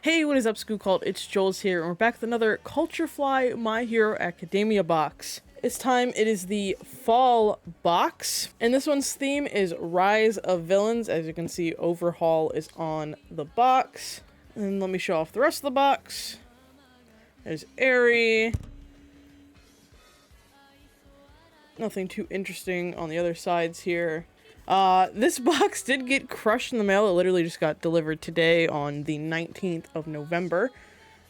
Hey, what is up, School Cult? It's Jules here, and we're back with another CultureFly My Hero Academia box. This time it is the fall box, and this one's theme is Rise of Villains. As you can see, Overhaul is on the box. And let me show off the rest of the box. There's Airy. Nothing too interesting on the other sides here. This box did get crushed in the mail. It literally just got delivered today on the 19th of November.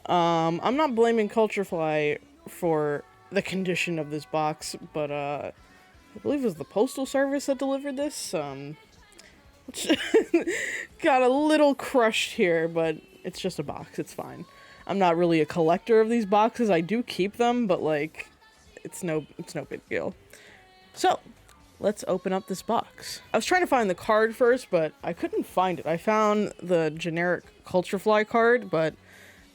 I'm not blaming CultureFly for the condition of this box, but I believe it was the Postal Service that delivered this. Which got a little crushed here, but it's just a box. It's fine. I'm not really a collector of these boxes. I do keep them, but like, it's no big deal. So, let's open up this box. I was trying to find the card first, but I couldn't find it. I found the generic CultureFly card, but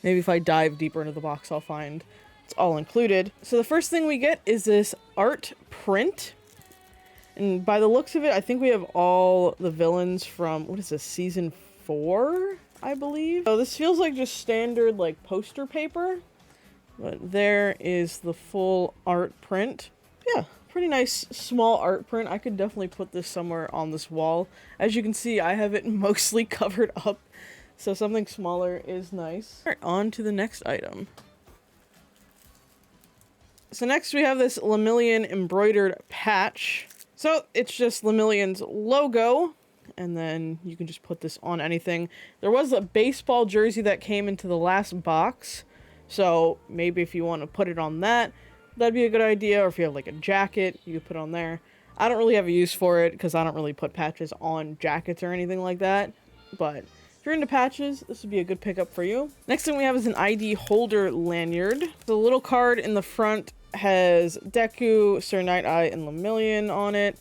maybe if I dive deeper into the box, I'll find it's all included. So the first thing we get is this art print. And by the looks of it, I think we have all the villains from, what is this, season 4, I believe? So this feels like just standard like poster paper, but there is the full art print. Yeah. Pretty nice small art print. I could definitely put this somewhere on this wall. As you can see, I have it mostly covered up, so something smaller is nice. Alright, on to the next item. So next we have this Lemillion embroidered patch. So it's just Lemillion's logo, and then you can just put this on anything. There was a baseball jersey that came into the last box, so maybe if you want to put it on that, that'd be a good idea. Or if you have like a jacket, you could put on there. I don't really have a use for it because I don't really put patches on jackets or anything like that. But if you're into patches, this would be a good pickup for you. Next thing we have is an ID holder lanyard. The little card in the front has Deku, Sir Night-Eye, and Lemillion on it.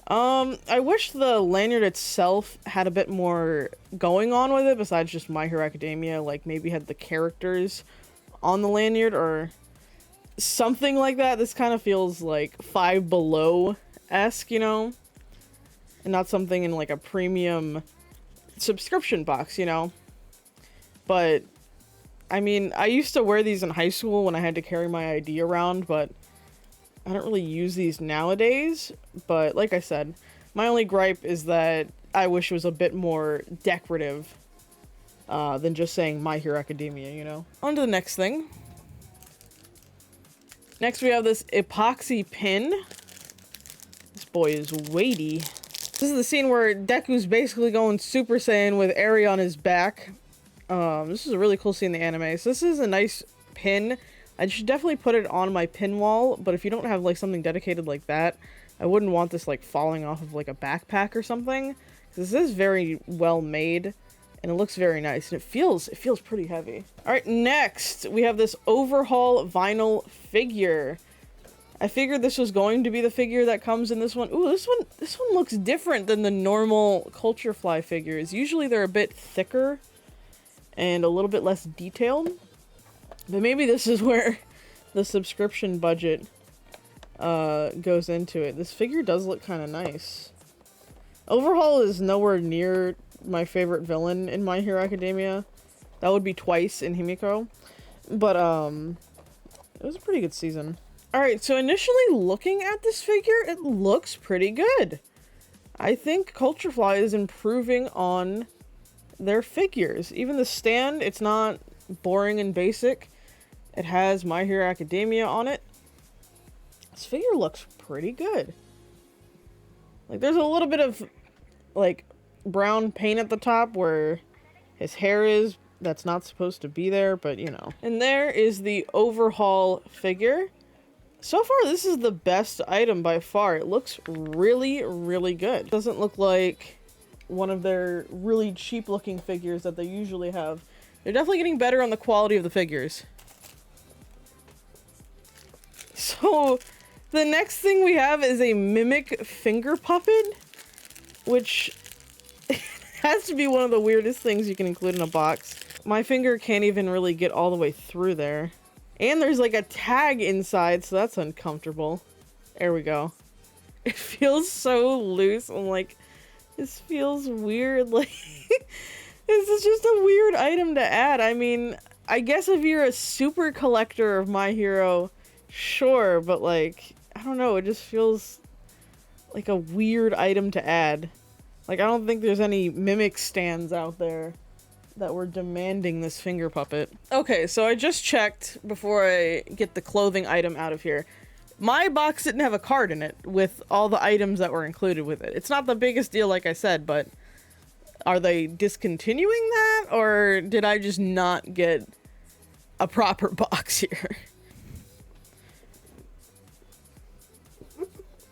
I wish the lanyard itself had a bit more going on with it besides just My Hero Academia. Like maybe had the characters on the lanyard or something like that. This kind of feels like Five Below-esque, you know? And not something in like a premium subscription box, you know? But, I mean, I used to wear these in high school when I had to carry my ID around, but I don't really use these nowadays. But like I said, my only gripe is that I wish it was a bit more decorative than just saying My Hero Academia, you know? On to the next thing. Next we have this epoxy pin. This boy is weighty. This is the scene where Deku's basically going Super Saiyan with Eri on his back. This is a really cool scene in the anime. So this is a nice pin. I should definitely put it on my pin wall, but if you don't have like something dedicated like that, I wouldn't want this like falling off of like a backpack or something. Because this is very well made. And it looks very nice, and it feels pretty heavy. All right, next we have this Overhaul vinyl figure. I figured this was going to be the figure that comes in this one. Ooh, this one looks different than the normal CultureFly figures. Usually they're a bit thicker and a little bit less detailed. But maybe this is where the subscription budget goes into it. This figure does look kind of nice. Overhaul is nowhere near my favorite villain in My Hero Academia. That would be Twice in Himiko. But, it was a pretty good season. Alright, so initially looking at this figure, it looks pretty good. I think CultureFly is improving on their figures. Even the stand, it's not boring and basic. It has My Hero Academia on it. This figure looks pretty good. Like, there's a little bit of, like, brown paint at the top where his hair is. That's not supposed to be there, but you know. And there is the Overhaul figure. So far, this is the best item by far. It looks really, really good. Doesn't look like one of their really cheap looking figures that they usually have. They're definitely getting better on the quality of the figures. So the next thing we have is a Mimic finger puppet, which has to be one of the weirdest things you can include in a box. My finger can't even really get all the way through there. And there's like a tag inside, so that's uncomfortable. There we go. It feels so loose. I'm like, this feels weird. Like, This is just a weird item to add. I mean, I guess if you're a super collector of My Hero, sure, but like, I don't know, it just feels like a weird item to add. Like, I don't think there's any Mimic stands out there that were demanding this finger puppet. Okay, so I just checked before I get the clothing item out of here. My box didn't have a card in it with all the items that were included with it. It's not the biggest deal, like I said, but are they discontinuing that, or did I just not get a proper box here?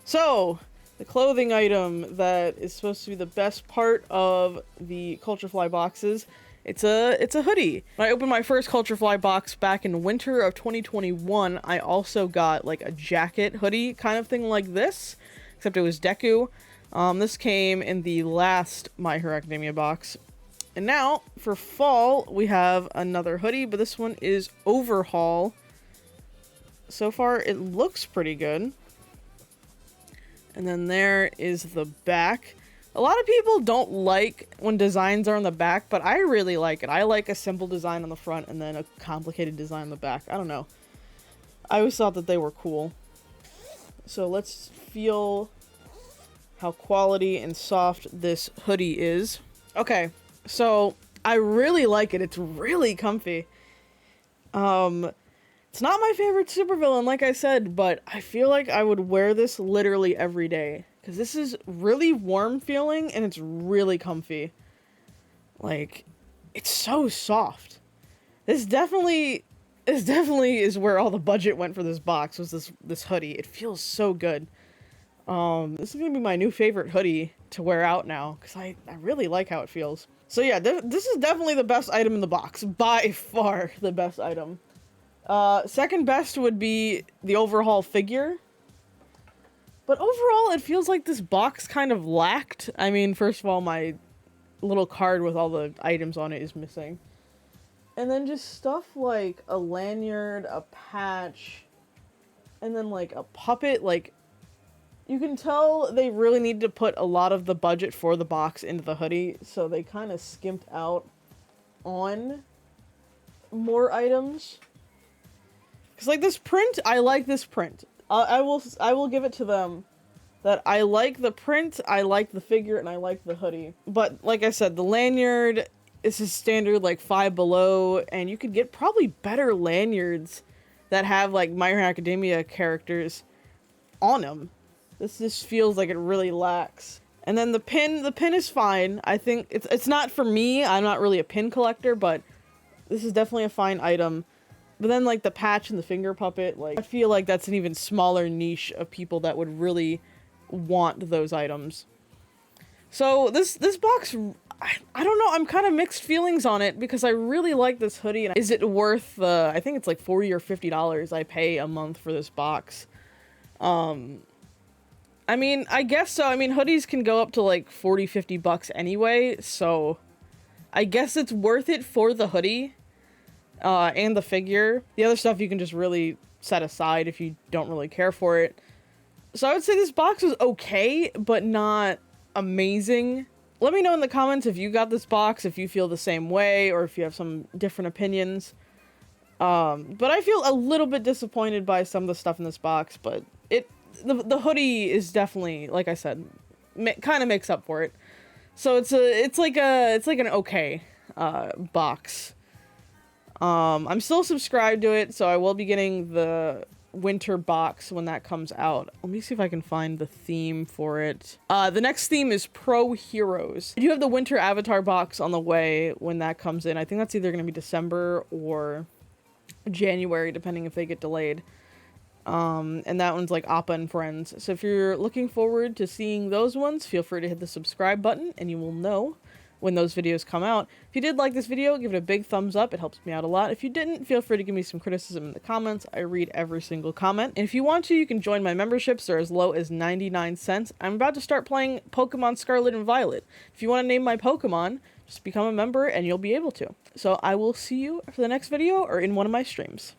So, the clothing item that is supposed to be the best part of the CultureFly boxes, it's a hoodie. When I opened my first CultureFly box back in winter of 2021, I also got like a jacket hoodie kind of thing like this, except it was Deku. This came in the last My Hero Academia box. And now, for fall, we have another hoodie, but this one is Overhaul. So far, it looks pretty good. And then there is the back. A lot of people don't like when designs are on the back, but I really like it. I like a simple design on the front and then a complicated design on the back. I don't know. I always thought that they were cool. So let's feel how quality and soft this hoodie is. Okay, so I really like it. It's really comfy. It's not my favorite supervillain, like I said, but I feel like I would wear this literally every day. Because this is really warm feeling, and it's really comfy. Like, it's so soft. This definitely is where all the budget went for this box, was this hoodie. It feels so good. This is gonna be my new favorite hoodie to wear out now, because I really like how it feels. So yeah, this is definitely the best item in the box. By far the best item. Second best would be the Overhaul figure. But overall, it feels like this box kind of lacked. I mean, first of all, my little card with all the items on it is missing. And then just stuff like a lanyard, a patch, and then like a puppet. Like, you can tell they really need to put a lot of the budget for the box into the hoodie, so they kind of skimped out on more items. Because like this print, I like this print. I will give it to them that I like the print, I like the figure, and I like the hoodie. But like I said, the lanyard is a standard like Five Below, and you could get probably better lanyards that have like My Hero Academia characters on them. This just feels like it really lacks. And then the pin is fine. I think it's not for me. I'm not really a pin collector, but this is definitely a fine item. But then, like, the patch and the finger puppet, like, I feel like that's an even smaller niche of people that would really want those items. So, this box, I don't know, I'm kind of mixed feelings on it, because I really like this hoodie, and is it worth the, I think it's like $40 or $50 I pay a month for this box. I mean, I guess so. I mean, hoodies can go up to, like, 40, 50 bucks anyway, so I guess it's worth it for the hoodie. And the figure. The other stuff you can just really set aside if you don't really care for it. So I would say this box was okay, but not amazing. Let me know in the comments if you got this box, if you feel the same way, or if you have some different opinions. But I feel a little bit disappointed by some of the stuff in this box, but the hoodie is definitely, like I said, kind of makes up for it. So it's like an okay box. I'm still subscribed to it, so I will be getting the winter box when that comes out. Let me see if I can find the theme for it. The next theme is Pro Heroes. You have the winter avatar box on the way when that comes in. I think that's either going to be December or January, depending if they get delayed. And that one's like Appa and Friends. So if you're looking forward to seeing those ones, feel free to hit the subscribe button and you will know when those videos come out. If you did like this video, give it a big thumbs up. It helps me out a lot. If you didn't, feel free to give me some criticism in the comments. I read every single comment. And if you want to, you can join my memberships. They're as low as 99 cents. I'm about to start playing Pokemon Scarlet and Violet. If you want to name my Pokemon, just become a member and you'll be able to. So I will see you for the next video or in one of my streams.